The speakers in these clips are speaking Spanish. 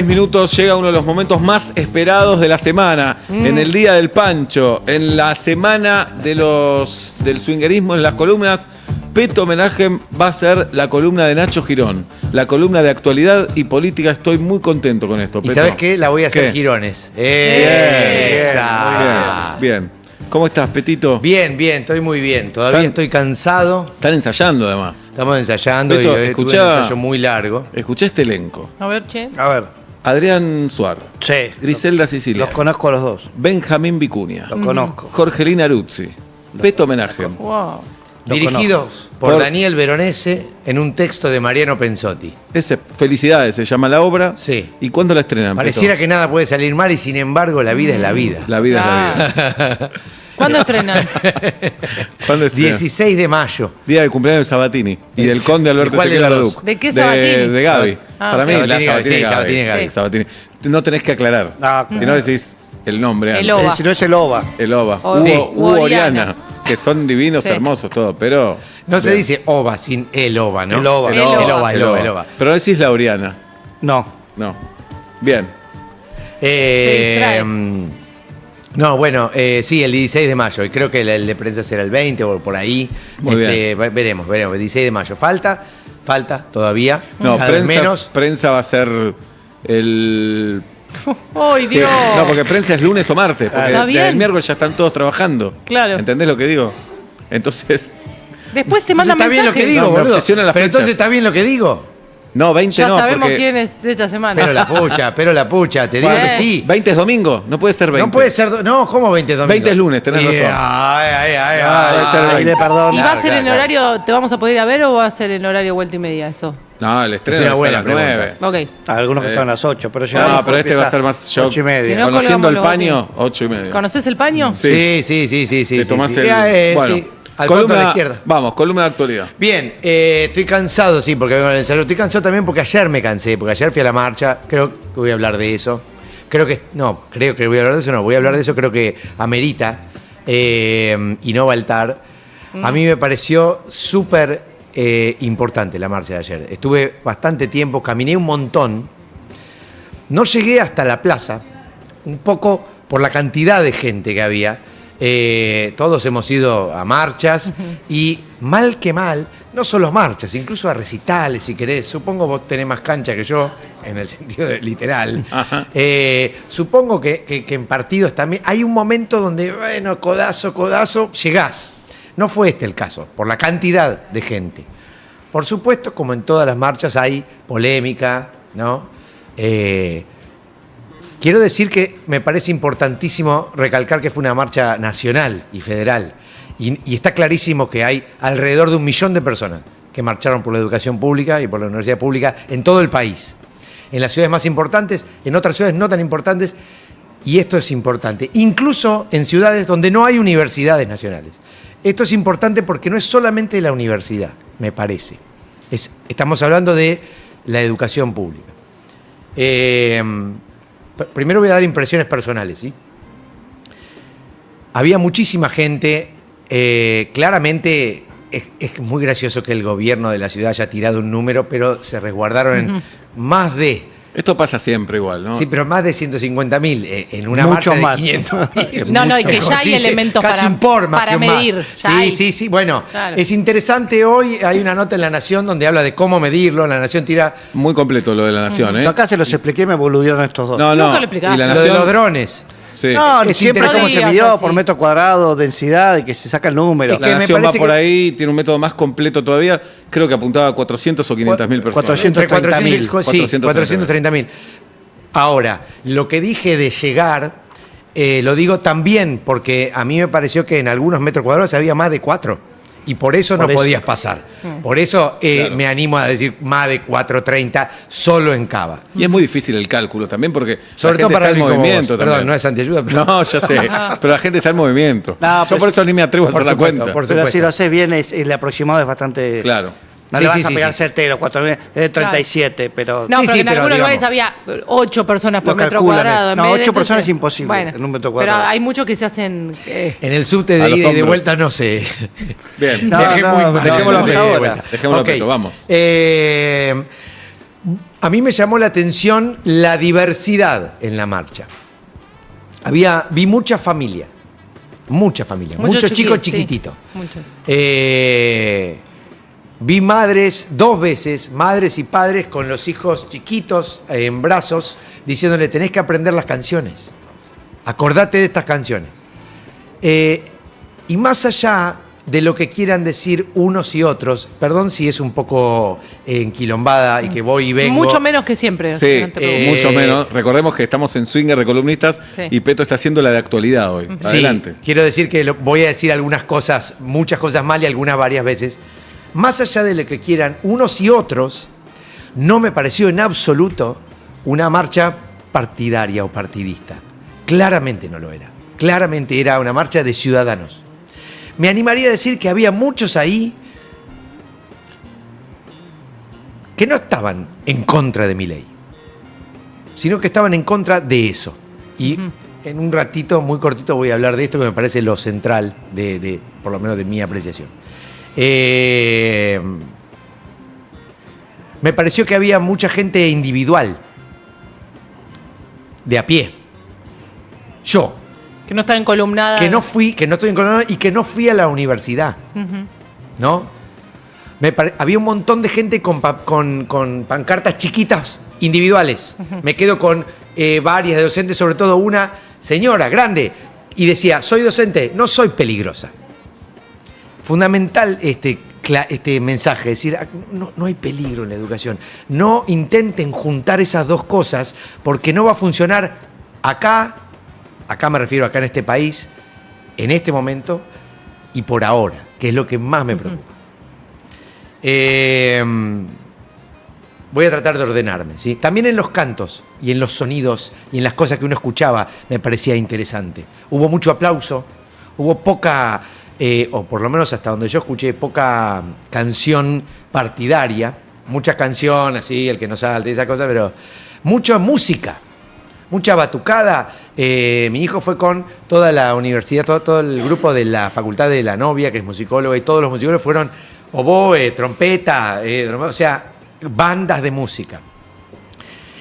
Minutos llega uno de los momentos más esperados de la semana, en el Día del Pancho, en la semana del swingerismo, en las columnas. Peto Homenaje va a ser la columna de Nacho Girón, la columna de actualidad y política. Estoy muy contento con esto, Peto. ¿Y sabes qué? La voy a hacer ¿Qué? Girones. Bien. ¿Cómo estás, Petito? Bien, estoy muy bien. Todavía estoy cansado. Están ensayando, además. Estamos ensayando Peto, y tuve un ensayo muy largo. Escuché este elenco. A ver, che. A ver, Adrián Suar, sí. Griselda Sicilia, Los conozco a los dos. Benjamín Vicuña, Los conozco. Jorgelina Aruzzi, Peto Homenaje. Wow. Dirigidos por Daniel Veronese en un texto de Mariano Pensotti. Felicidades, se llama la obra. Sí. ¿Y cuándo la estrenan? Pareciera Peto? que nada puede salir mal y sin embargo la vida es la vida. La vida es la vida. ¿Cuándo estrenan? ¿Cuándo estrena? 16 de mayo. Día del cumpleaños de Sabatini y del conde Alberto ¿De cuál de Ezequiel los dos? Arduc. ¿De qué Sabatini? De Gaby. Ah, Para mí, Sabatini, la Sabatini, sí, Gaby. Sabatini, Gaby. Sí, Sabatini. No tenés que aclarar. Ah, Si no decís el nombre El antes. Oba. Si no es el OVA. El Oba. O- Hugo, Sí. Hugo Oriana. Oriana, que son divinos, Sí. hermosos, todo, pero... No se Bien. dice ova sin el ova, ¿no? El ova. El ova. El ova. Pero decís la Oriana. No. No. Bien. distrae. No, bueno, sí, el 16 de mayo. Y creo que el de prensa será el 20 o por ahí. Muy bien. Veremos. El 16 de mayo. Falta todavía. No, Cada vez prensa, menos. prensa va a ser el... ¡Ay, Dios! No, porque prensa es lunes o martes, porque Está desde bien. el miércoles ya están todos trabajando. Claro. ¿Entendés lo que digo? Entonces... Después se Entonces mandan está bien lo que mensajes. digo, No, me boludo. obsesionan las Pero fechas. entonces está bien lo que digo. No, 20 Ya no, sabemos porque... quién es de esta semana. Pero la pucha, te digo que sí. 20 es domingo, no puede ser 20. No puede ser. No, ¿cómo 20 domingo? 20 es lunes, tenés razón. Ay. ser Ay, 20. le perdono. ¿Y va a ser en Claro. horario, te vamos a poder ir a ver o va a ser en horario vuelta y media eso? No, el estreno Es una es a buena las 9. Ok. Algunos que están a las 8, pero ya. No, pero este va a ser más show. 8:30. Si no, Conociendo el colgamos paño, 8:30. ¿Conoces el paño? Sí. Sí. Te tomás sí. el... Bueno, Sí. Al fondo a la izquierda. Vamos, columna de actualidad. Bien, estoy cansado, sí, porque vengo del ensayo. Estoy cansado también porque ayer me cansé, porque ayer fui a la marcha. Creo que voy a hablar de eso. Creo que voy a hablar de eso, no. Voy a hablar de eso, creo que amerita y no faltar. A mí me pareció súper importante la marcha de ayer. Estuve bastante tiempo, caminé un montón. No llegué hasta la plaza, un poco por la cantidad de gente que había. Todos hemos ido a marchas y mal que mal, no solo marchas, incluso a recitales si querés. Supongo vos tenés más cancha que yo, en el sentido literal. Ajá. Supongo que en partidos también hay un momento donde, bueno, codazo, llegás. No fue este el caso, por la cantidad de gente. Por supuesto, como en todas las marchas hay polémica, ¿no? Quiero decir que me parece importantísimo recalcar que fue una marcha nacional y federal. Y está clarísimo que hay alrededor de 1 millón de personas que marcharon por la educación pública y por la universidad pública en todo el país. En las ciudades más importantes, en otras ciudades no tan importantes, y esto es importante. Incluso en ciudades donde no hay universidades nacionales. Esto es importante porque no es solamente la universidad, me parece. Estamos hablando de la educación pública. Primero voy a dar impresiones personales, ¿sí? Había muchísima gente, claramente es muy gracioso que el gobierno de la ciudad haya tirado un número, pero se resguardaron en más de... Esto pasa siempre igual, ¿no? Sí, pero más de 150.000 en una Mucho marcha más. de 500.000. No, y que ya hay Consiste elementos casi para- un por más para que un más. medir, ya hay. Sí. Bueno, Claro. es interesante hoy, hay una nota en La Nación donde habla de cómo medirlo. La Nación tira Muy completo lo de la Nación, ¿eh? Yo acá se los expliqué y me boludearon estos dos. No, Nunca lo explicaste. Y la lo de Nación... los drones. Sí. No, Es siempre interesante. cómo se No midió digas por así. metro cuadrado, densidad y que se saca el número. Es La que me Nación va parece por que- ahí, tiene un método más completo todavía. Creo que apuntaba a 400 o 500.000 personas. 400. Entre 400, sí, 430.000. 430.000. Ahora, lo que dije de llegar, lo digo también porque a mí me pareció que en algunos metros cuadrados había más de 4. Y por eso no Por eso. podías pasar. Por eso Claro. me animo a decir más de 430 solo en Cava. Y es muy difícil el cálculo también porque Sobre la todo gente para está en alguien como movimiento vos. también. Perdón, no es antiayuda, pero... No, ya sé. Pero la gente está en movimiento. No, Yo pues- por eso ni me atrevo a Por hacer la supuesto, cuenta. por Pero supuesto. si lo haces bien, el aproximado es bastante. Claro. No Sí, le vas sí, a sí, pegar sí. certero, 37, pero. No, Sí, pero sí, en pero algunos lugares digamos. había 8 personas por Lo metro calculan, cuadrado. en no, vez de 8 personas entonces- es imposible en un metro cuadrado. Pero hay muchos que se hacen... En el subte A de los ida y de hombros. vuelta no sé. Bien. No, Dejé muy mal. dejémoslo Subte de ahora. vuelta. Dejémoslo Ok. quieto, vamos. A mí me llamó la atención la diversidad en la marcha. Vi muchas familias, muchos chicos sí, chiquititos. muchos. Vi madres, 2 veces, madres y padres con los hijos chiquitos en brazos, diciéndole, tenés que aprender las canciones. Acordate de estas canciones. Y más allá de lo que quieran decir unos y otros, perdón si es un poco enquilombada y que voy y vengo. Mucho menos que siempre. Sí, no te preocupes. mucho menos. Recordemos que estamos en Swinger de columnistas Sí. y Peto está haciendo la de actualidad hoy. Sí, Adelante. quiero decir que voy a decir algunas cosas, muchas cosas mal y algunas varias veces. Más allá de lo que quieran unos y otros, no me pareció en absoluto una marcha partidaria o partidista. Claramente no lo era. Claramente era una marcha de ciudadanos. Me animaría a decir que había muchos ahí que no estaban en contra de Milei, sino que estaban en contra de eso. Y en un ratito, muy cortito, voy a hablar de esto que me parece lo central, por lo menos de mi apreciación. Me pareció que había mucha gente individual, de a pie. Yo, Que no está encolumnada. que no estoy en Colorado y que no fui a la universidad, ¿no? Había un montón de gente con pancartas chiquitas individuales. Me quedo con varias de docentes, sobre todo una señora grande, y decía, soy docente, no soy peligrosa. Fundamental este mensaje, es decir, no hay peligro en la educación. No intenten juntar esas dos cosas porque no va a funcionar acá me refiero acá en este país, en este momento y por ahora, que es lo que más me preocupa. Voy a tratar de ordenarme, ¿sí? También en los cantos y en los sonidos y en las cosas que uno escuchaba me parecía interesante. Hubo mucho aplauso, hubo poca, o por lo menos hasta donde yo escuché, poca canción partidaria, mucha canción así, el que no salte, esa cosa, pero mucha música. Mucha batucada. Mi hijo fue con toda la universidad, todo el grupo de la facultad de la novia, que es musicóloga, y todos los musicólogos fueron oboe, trompeta, o sea, bandas de música.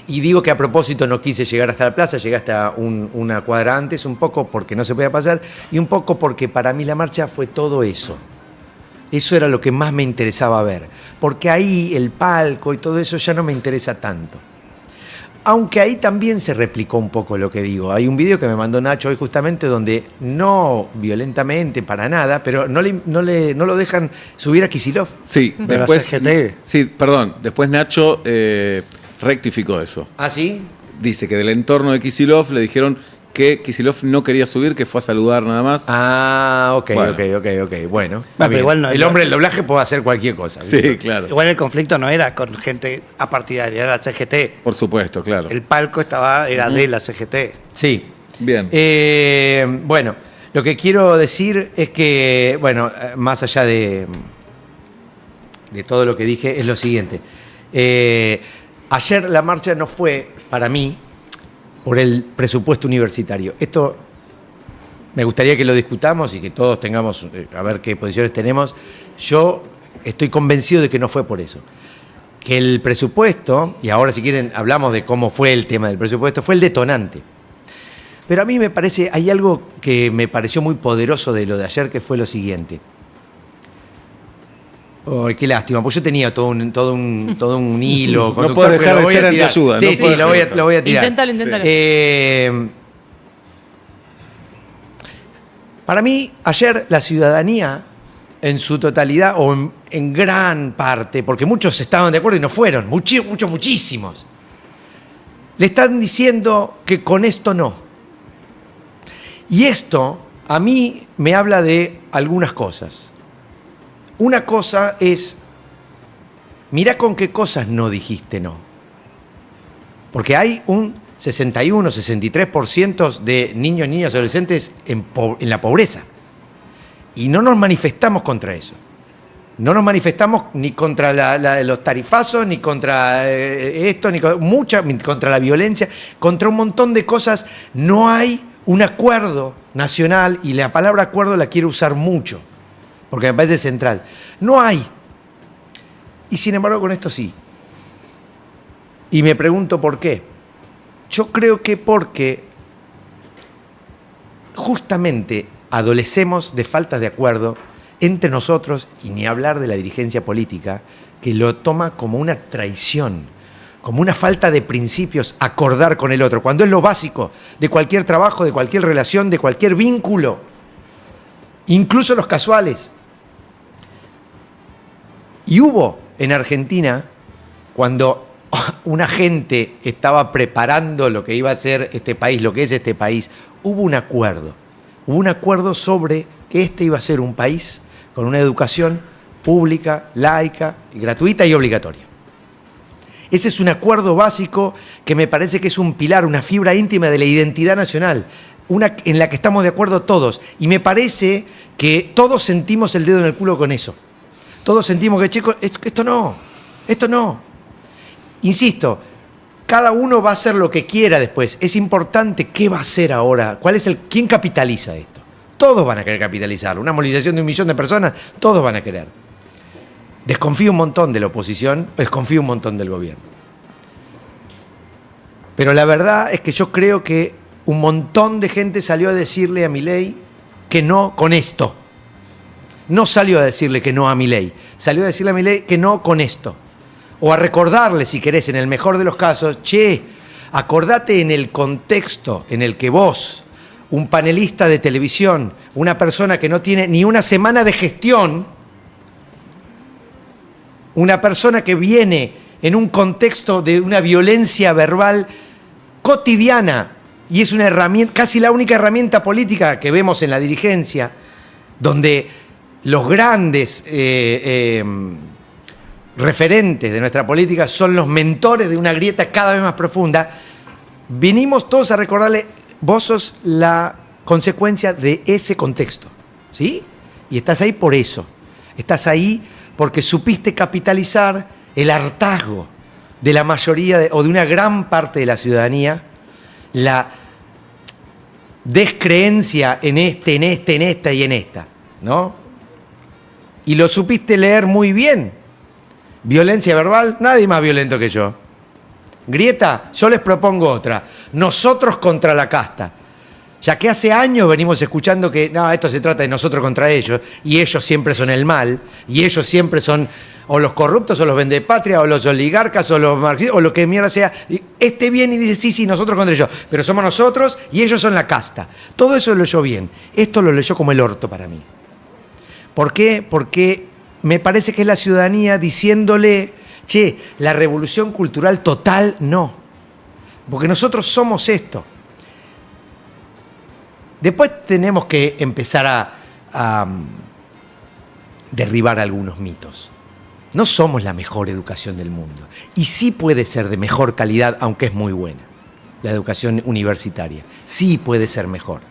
Y digo que a propósito no quise llegar hasta la plaza, llegué hasta una cuadra antes, un poco porque no se podía pasar, y un poco porque para mí la marcha fue todo eso. Eso era lo que más me interesaba ver. Porque ahí el palco y todo eso ya no me interesa tanto. Aunque ahí también se replicó un poco lo que digo. Hay un video que me mandó Nacho hoy justamente donde no violentamente para nada, pero no lo dejan subir a Kicillof. Sí, De la después. CGT. Sí, perdón. Después Nacho rectificó eso. ¿Ah, sí? Dice que del entorno de Kicillof le dijeron que Kicillof no quería subir, que fue a saludar nada más. Ah, ok. Bueno, está pero bien. igual no- el hombre del doblaje puede hacer cualquier cosa. Sí, claro. Igual el conflicto no era con gente apartidaria, era la CGT. Por supuesto, claro. El palco era de la CGT. Sí. Bien. Bueno, lo que quiero decir es que, bueno, más allá de todo lo que dije, es lo siguiente. Ayer la marcha no fue, para mí, por el presupuesto universitario. Esto me gustaría que lo discutamos y que todos tengamos, a ver qué posiciones tenemos. Yo estoy convencido de que no fue por eso. Que el presupuesto, y ahora si quieren hablamos de cómo fue el tema del presupuesto, fue el detonante. Pero a mí me parece, hay algo que me pareció muy poderoso de lo de ayer, que fue lo siguiente. Ay, qué lástima, porque yo tenía todo un hilo. No conductor, puedo dejar pero de lo voy a ser tirar. antiayuda, Sí, no sí, puedo lo dejar. voy a tirar. Inténtalo. Para mí, ayer la ciudadanía, en su totalidad, o en gran parte, porque muchos estaban de acuerdo y no fueron, muchísimos, le están diciendo que con esto no. Y esto a mí me habla de algunas cosas. Una cosa es, mirá con qué cosas no dijiste no. Porque hay un 61, 63% de niños, niñas, adolescentes en la pobreza. Y no nos manifestamos contra eso. No nos manifestamos ni contra los tarifazos, ni contra esto, ni contra la violencia, contra un montón de cosas. No hay un acuerdo nacional, y la palabra acuerdo la quiero usar mucho, porque me parece central. No hay. Y sin embargo con esto sí. Y me pregunto por qué. Yo creo que porque justamente adolecemos de faltas de acuerdo entre nosotros, y ni hablar de la dirigencia política, que lo toma como una traición, como una falta de principios, acordar con el otro, cuando es lo básico de cualquier trabajo, de cualquier relación, de cualquier vínculo, incluso los casuales. Y hubo en Argentina, cuando una gente estaba preparando lo que iba a ser este país, lo que es este país, hubo un acuerdo sobre que este iba a ser un país con una educación pública, laica, gratuita y obligatoria. Ese es un acuerdo básico que me parece que es un pilar, una fibra íntima de la identidad nacional, una en la que estamos de acuerdo todos. Y me parece que todos sentimos el dedo en el culo con eso. Todos sentimos que, chicos, esto no. Insisto, cada uno va a hacer lo que quiera después. Es importante qué va a hacer ahora, quién capitaliza esto. Todos van a querer capitalizarlo. Una movilización de 1 millón de personas, todos van a querer. Desconfío un montón de la oposición, desconfío un montón del gobierno. Pero la verdad es que yo creo que un montón de gente salió a decirle a Milei que no con esto. No salió a decirle que no a Milei, salió a decirle a Milei que no con esto. O a recordarle, si querés, en el mejor de los casos, che, acordate en el contexto en el que vos, un panelista de televisión, una persona que no tiene ni una semana de gestión, una persona que viene en un contexto de una violencia verbal cotidiana, y es una herramienta, casi la única herramienta política que vemos en la dirigencia, donde los grandes referentes de nuestra política son los mentores de una grieta cada vez más profunda. Vinimos todos a recordarle, vos sos la consecuencia de ese contexto, ¿sí? Y estás ahí por eso. Estás ahí porque supiste capitalizar el hartazgo de la mayoría o de una gran parte de la ciudadanía, la descreencia en esta y en esta, ¿no? Y lo supiste leer muy bien. Violencia verbal, nadie más violento que yo. Grieta, yo les propongo otra. Nosotros contra la casta. Ya que hace años venimos escuchando que no, esto se trata de nosotros contra ellos, y ellos siempre son el mal, y ellos siempre son o los corruptos, o los vendepatria, o los oligarcas, o los marxistas, o lo que mierda sea. Este viene y dice, sí, nosotros contra ellos, pero somos nosotros y ellos son la casta. Todo eso lo leyó bien. Esto lo leyó como el orto para mí. ¿Por qué? Porque me parece que es la ciudadanía diciéndole, che, la revolución cultural total no. Porque nosotros somos esto. Después tenemos que empezar a derribar algunos mitos. No somos la mejor educación del mundo. Y sí puede ser de mejor calidad, aunque es muy buena. La educación universitaria. Sí puede ser mejor.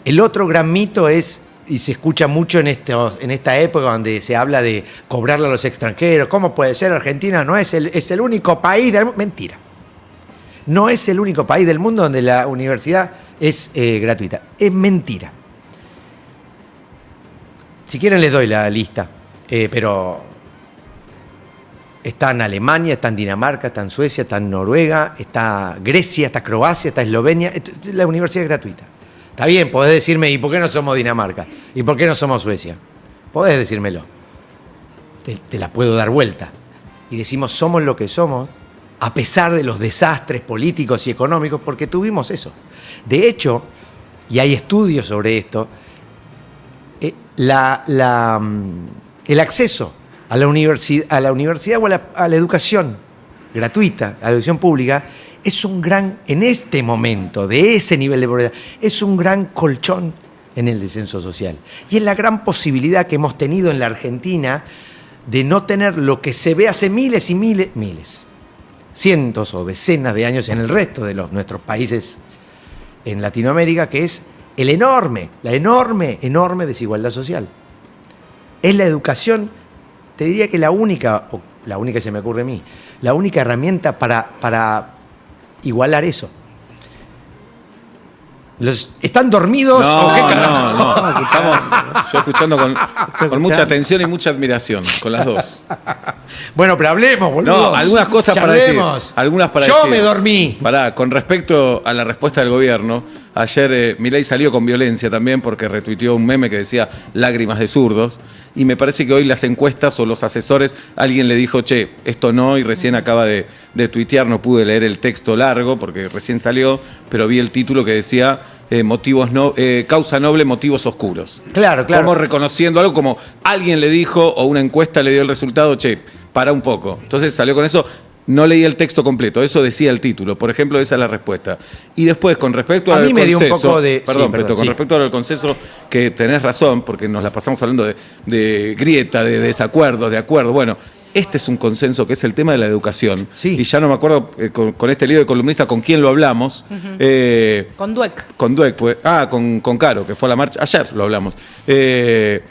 El otro gran mito es, y se escucha mucho en esta época donde se habla de cobrarle a los extranjeros. ¿Cómo puede ser? Argentina no es el único país del mundo. Mentira. No es el único país del mundo donde la universidad es gratuita. Es mentira. Si quieren les doy la lista, pero está en Alemania, está en Dinamarca, está en Suecia, está en Noruega, está Grecia, está Croacia, está Eslovenia. La universidad es gratuita. Está bien, podés decirme, ¿y por qué no somos Dinamarca? ¿Y por qué no somos Suecia? Podés decírmelo. Te la puedo dar vuelta. Y decimos, somos lo que somos, a pesar de los desastres políticos y económicos, porque tuvimos eso. De hecho, y hay estudios sobre esto, el acceso a la universidad o a la educación gratuita, a la educación pública, es un gran, en este momento, de ese nivel de pobreza, es un gran colchón en el descenso social. Y es la gran posibilidad que hemos tenido en la Argentina de no tener lo que se ve hace miles y miles, cientos o decenas de años en el resto de nuestros países en Latinoamérica, que es la enorme desigualdad social. Es la educación, te diría que la única que se me ocurre a mí, la única herramienta para igualar eso. ¿Están dormidos o qué carajo? No. Estamos yo escuchando con mucha atención y mucha admiración, con las dos. Bueno, pero hablemos, boludo. No, algunas cosas para decir. Algunas para Yo decir. me dormí. Pará, con respecto a la respuesta del gobierno, ayer Milei salió con violencia también porque retuiteó un meme que decía lágrimas de zurdos. Y me parece que hoy las encuestas o los asesores, alguien le dijo, che, esto no, y recién acaba de tuitear, no pude leer el texto largo porque recién salió, pero vi el título que decía causa noble, motivos oscuros. Claro. Como reconociendo algo, como alguien le dijo o una encuesta le dio el resultado, che, para un poco. Entonces salió con eso. No leí el texto completo, eso decía el título. Por ejemplo, esa es la respuesta. Y después, con respecto al A mí me dio un consenso, poco de... Perdón, sí, Peto, con sí. respecto al consenso, que tenés razón, porque nos la pasamos hablando de grieta, de desacuerdos, de acuerdo. Bueno, este es un consenso que es el tema de la educación. Sí. Y ya no me acuerdo, con este lío de columnista, con quién lo hablamos. Con Dueck. Con Dueck, pues. Con Caro, que fue a la marcha. Ayer lo hablamos. Que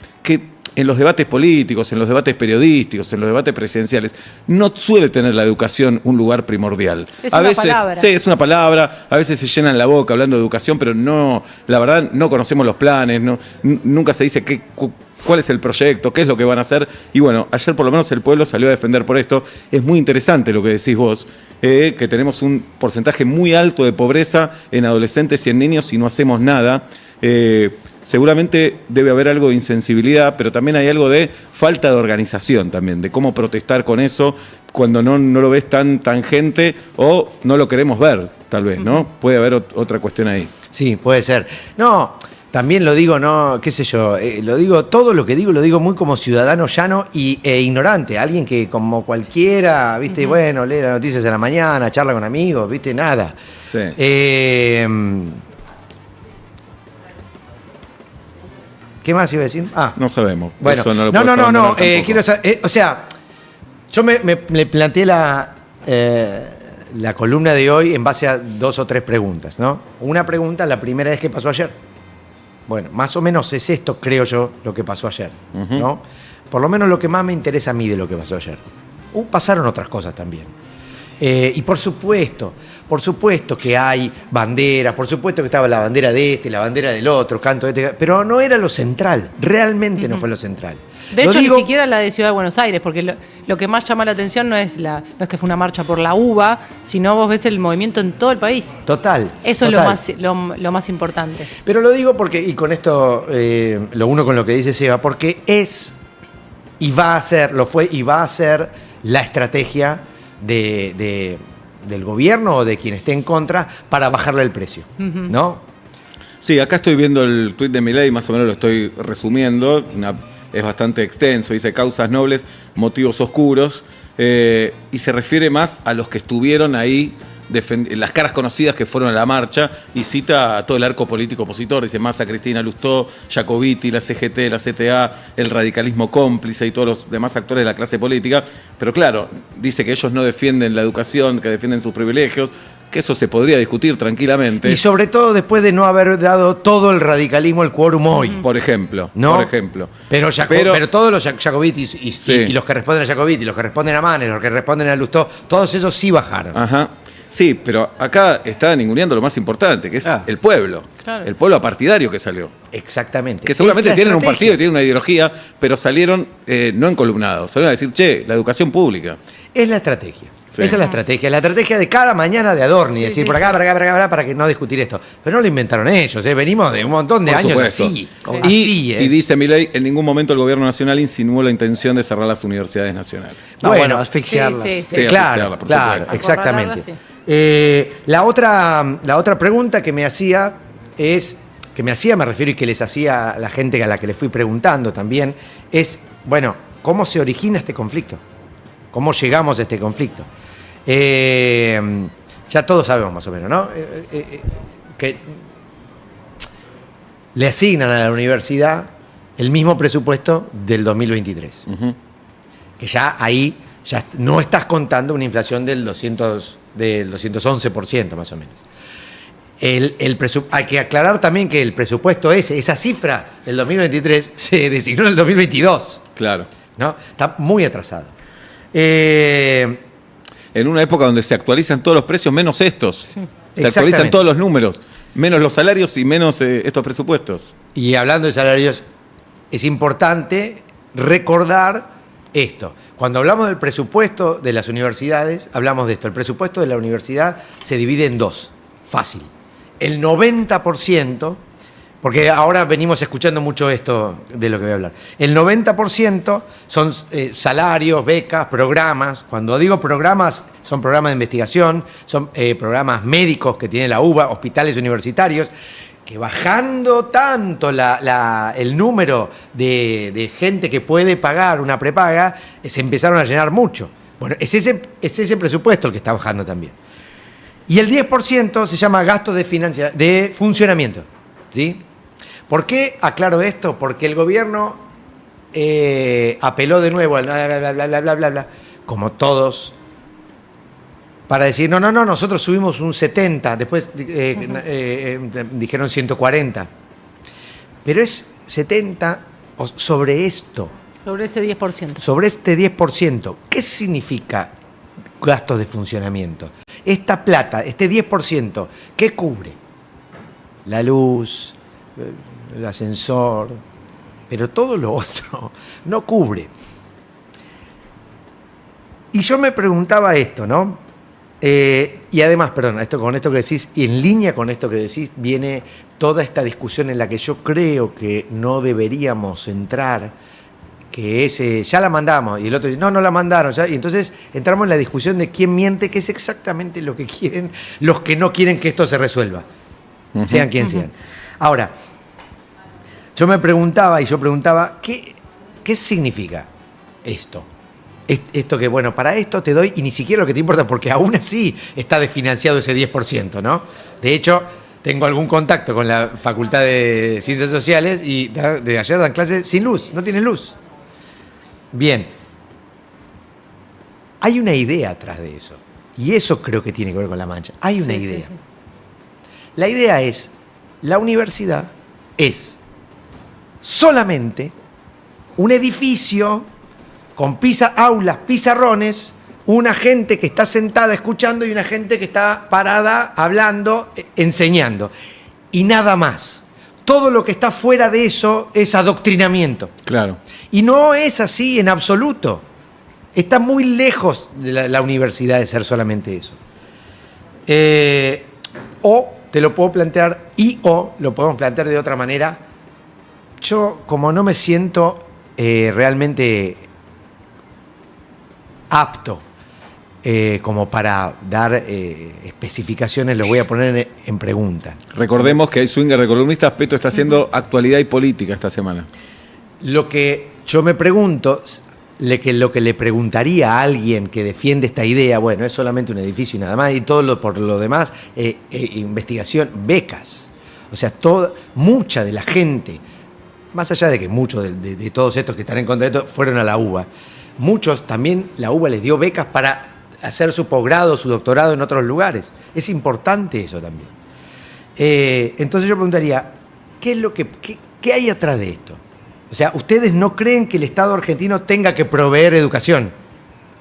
en los debates políticos, en los debates periodísticos, en los debates presidenciales, no suele tener la educación un lugar primordial. Es una palabra. Sí, es una palabra, a veces se llenan la boca hablando de educación, pero no, la verdad, no conocemos los planes, nunca se dice cuál es el proyecto, qué es lo que van a hacer. Y bueno, ayer por lo menos el pueblo salió a defender por esto. Es muy interesante lo que decís vos, que tenemos un porcentaje muy alto de pobreza en adolescentes y en niños y no hacemos nada. Seguramente debe haber algo de insensibilidad, pero también hay algo de falta de organización también, de cómo protestar con eso cuando no lo ves tan tangente o no lo queremos ver, tal vez, ¿no? Puede haber otra cuestión ahí. Sí, puede ser. No, también lo digo, no, qué sé yo, todo lo que digo lo digo muy como ciudadano llano e ignorante, alguien que como cualquiera, viste, bueno, lee las noticias de la mañana, charla con amigos, viste, nada. Sí. ¿Qué más iba a decir? No sabemos. Bueno, Eso no, podemos abandonar tampoco. quiero saber, o sea, yo me planteé la columna de hoy en base a 2 o 3 preguntas, ¿no? Una pregunta, la primera es ¿qué pasó ayer? Bueno, más o menos es esto, creo yo, lo que pasó ayer, ¿no? Por lo menos lo que más me interesa a mí de lo que pasó ayer. Pasaron otras cosas también. Y por supuesto que hay banderas, por supuesto que estaba la bandera de este, la bandera del otro, canto de este, pero no era lo central, realmente no fue lo central. De hecho, ni siquiera la de Ciudad de Buenos Aires, porque lo que más llama la atención no es que fue una marcha por la uva, sino vos ves el movimiento en todo el país. Total. Eso total. es lo más importante. Pero lo digo porque, y con esto lo uno con lo que dice Seba, porque es y va a ser, lo fue y va a ser la estrategia del gobierno o de quien esté en contra para bajarle el precio, ¿no? Sí, acá estoy viendo el tuit de Milei, más o menos lo estoy resumiendo. Es bastante extenso, dice causas nobles, motivos oscuros, y se refiere más a los que estuvieron ahí, las caras conocidas que fueron a la marcha, y cita a todo el arco político opositor, dice Massa, Cristina Lustó, Jacobiti, la CGT, la CTA, el radicalismo cómplice y todos los demás actores de la clase política, pero claro, dice que ellos no defienden la educación, que defienden sus privilegios, que eso se podría discutir tranquilamente. Y sobre todo después de no haber dado todo el radicalismo el quórum hoy. Por ejemplo, ¿no? Por ejemplo. Pero todos los Jacobiti y los que responden a Jacobiti, los que responden a Manes, los que responden a Lustó, todos esos sí bajaron. Ajá. Sí, pero acá está ninguneando lo más importante, que es el pueblo. Claro. El pueblo apartidario que salió. Exactamente. Que seguramente Es la tienen un estrategia. partido y tienen una ideología, pero salieron no encolumnados. Salieron a decir, che, la educación pública. Es la estrategia. Sí. Esa es la estrategia de cada mañana de Adorni, Sí, decir sí, por acá, por acá, por acá, por acá, para que no discutir esto. Pero no lo inventaron ellos, venimos de un montón de Por años supuesto. así. Sí. Así, Y dice Milei, en ningún momento el gobierno nacional insinuó la intención de cerrar las universidades nacionales. No, Bueno, bueno, asfixiarlas. Sí. Sí, claro, asfixiarla, por claro, supuesto. exactamente. Acorralarla, La otra pregunta que me hacía me refiero y que les hacía a la gente a la que le fui preguntando también, es, bueno, ¿cómo se origina este conflicto? ¿Cómo llegamos a este conflicto? Ya todos sabemos más o menos, ¿no? Que le asignan a la universidad el mismo presupuesto del 2023. Que ya ahí ya no estás contando una inflación del 211% más o menos. Hay que aclarar también que el presupuesto esa cifra del 2023 se designó en el 2022. Claro. ¿No? Está muy atrasado. En una época donde se actualizan todos los precios, menos estos. Sí. Se actualizan Exactamente. todos los números. menos los salarios y menos estos presupuestos. Y hablando de salarios, es importante recordar esto. Cuando hablamos del presupuesto de las universidades, hablamos de esto. El presupuesto de la universidad se divide en dos. Fácil. El 90%, porque ahora venimos escuchando mucho esto de lo que voy a hablar. El 90% son salarios, becas, programas. Cuando digo programas, son programas de investigación, son programas médicos que tiene la UBA, hospitales universitarios, que bajando tanto el número de gente que puede pagar una prepaga, se empezaron a llenar mucho. Bueno, es ese presupuesto el que está bajando también. Y el 10% se llama gasto de funcionamiento. ¿Sí? ¿Por qué aclaro esto? Porque el gobierno apeló de nuevo al bla, como todos, para decir, no, nosotros subimos un 70, después dijeron 140. Pero es 70 sobre esto. Sobre ese 10%. Sobre este 10%. ¿Qué significa gastos de funcionamiento? Esta plata, este 10%, ¿qué cubre? La luz, el ascensor, pero todo lo otro no cubre. Y yo me preguntaba esto, ¿no? Y además, perdón, con esto que decís, y en línea con esto que decís, viene toda esta discusión en la que yo creo que no deberíamos entrar, que es, ya la mandamos, y el otro dice, no la mandaron, ya, y entonces entramos en la discusión de quién miente, que es exactamente lo que quieren los que no quieren que esto se resuelva, sean quien sean. Ahora, yo preguntaba, ¿qué significa esto? Esto que, bueno, para esto te doy, y ni siquiera lo que te importa, porque aún así está desfinanciado ese 10%, ¿no? De hecho, tengo algún contacto con la Facultad de Ciencias Sociales y de ayer dan clases sin luz, no tienen luz. Bien, hay una idea atrás de eso, y eso creo que tiene que ver con La Mancha. Hay una idea. Sí. La idea es, la universidad es solamente un edificio con aulas, pizarrones, una gente que está sentada escuchando y una gente que está parada hablando, enseñando. Y nada más. Todo lo que está fuera de eso es adoctrinamiento. Claro. Y no es así en absoluto. Está muy lejos de la universidad de ser solamente eso. O te lo puedo plantear, o lo podemos plantear de otra manera. Yo, como no me siento realmente apto como para dar especificaciones, lo voy a poner en pregunta. Recordemos que hay swinger de columnistas, Peto está haciendo actualidad y política esta semana. Lo que yo me pregunto, lo que le preguntaría a alguien que defiende esta idea, bueno, es solamente un edificio y nada más, y todo por lo demás, investigación, becas. O sea, mucha de la gente, más allá de que muchos de todos estos que están en contra de esto fueron a la UBA, muchos también la UBA les dio becas para hacer su posgrado, su doctorado en otros lugares. Es importante eso también. Entonces yo preguntaría, ¿qué hay atrás de esto? O sea, ¿ustedes no creen que el Estado argentino tenga que proveer educación?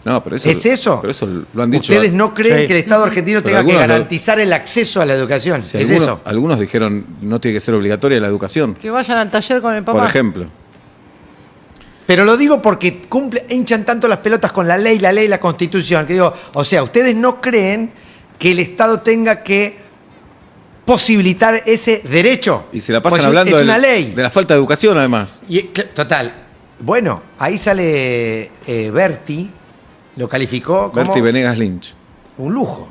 No, pero eso, ¿es eso? Pero eso lo han dicho. ¿Ustedes no creen que el Estado argentino tenga que garantizar el acceso a la educación? Si ¿Es eso? Algunos dijeron no tiene que ser obligatoria la educación. Que vayan al taller con el papá. Por ejemplo. Pero lo digo porque hinchan tanto las pelotas con la ley, la Constitución, que digo, o sea, ¿ustedes no creen que el Estado tenga que posibilitar ese derecho? Y se la pasan pues hablando es una ley. De la falta de educación, además. Total. Bueno, ahí sale Berti, lo calificó como Berti Venegas Lynch. Un lujo.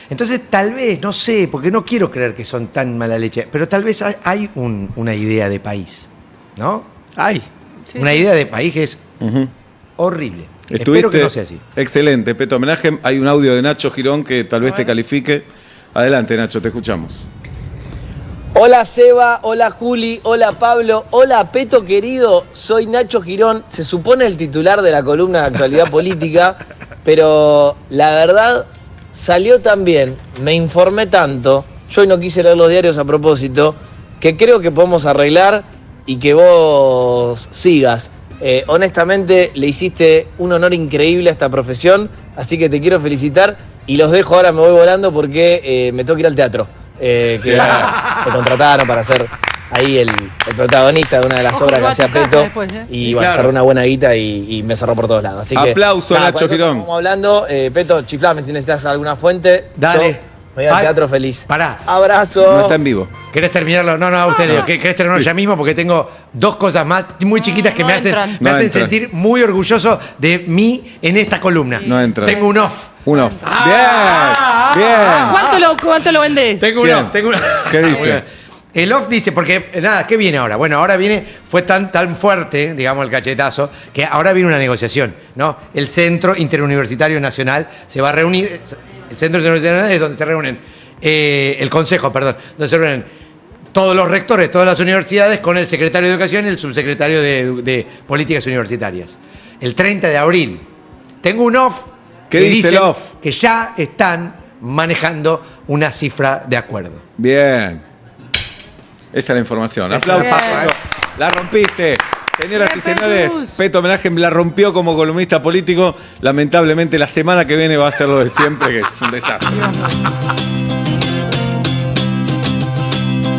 Entonces, tal vez, no sé, porque no quiero creer que son tan mala leche, pero tal vez hay una idea de país, ¿no? Hay. Una idea de país que es horrible. Espero que no sea así. Excelente, Peto Homenaje. Hay un audio de Nacho Girón que tal vez te califique. Adelante, Nacho, te escuchamos. Hola Seba, hola Juli, hola Pablo, hola Peto querido, soy Nacho Girón, se supone el titular de la columna de actualidad política, pero la verdad salió tan bien, me informé tanto, yo hoy no quise leer los diarios a propósito, que creo que podemos arreglar y que vos sigas. Honestamente le hiciste un honor increíble a esta profesión, así que te quiero felicitar Y los dejo ahora, me voy volando porque me tengo que ir al teatro. Que me contrataron para ser ahí el protagonista de una de las Ojo, obras que que va a hacía tu casa Peto. después, ¿eh? Y Sí, bueno, claro. cerró una buena guita y me cerró por todos lados. Así que, Aplauso, nada, Nacho cualquier cosa Girón. Estamos hablando. Peto, chiflame si necesitas alguna fuente. Dale. Yo me voy al Ay, teatro feliz. pará. Abrazo. No está en vivo. ¿Querés terminarlo? No, a usted le digo. ¿Querés terminarlo ya mismo? Porque tengo dos cosas más muy chiquitas que no me hacen, entran. me No hacen entran. sentir muy orgulloso de mí en esta columna. No entran. Tengo un off. Un off. Ah, Bien. ¿Cuánto lo vendés? Tengo un Bien. off. Tengo un off. ¿Qué dice? Muy bien. El off dice, porque nada, ¿qué viene ahora? Bueno, ahora fue tan fuerte, digamos, el cachetazo, que ahora viene una negociación, ¿no? El Centro Interuniversitario Nacional se va a reunir, el Centro Interuniversitario Nacional es donde se reúnen, el Consejo, perdón, donde se reúnen todos los rectores de todas las universidades con el secretario de Educación y el subsecretario de Políticas Universitarias. El 30 de abril. Tengo un off ¿Qué que dice el off? que ya están manejando una cifra de acuerdo. Bien. Esa es la información. Aplausos. Bien. Peto. La rompiste. Señoras y Bien, señores, Petrus. Peto Homenaje la rompió como columnista político. Lamentablemente la semana que viene va a ser lo de siempre, que es un desastre.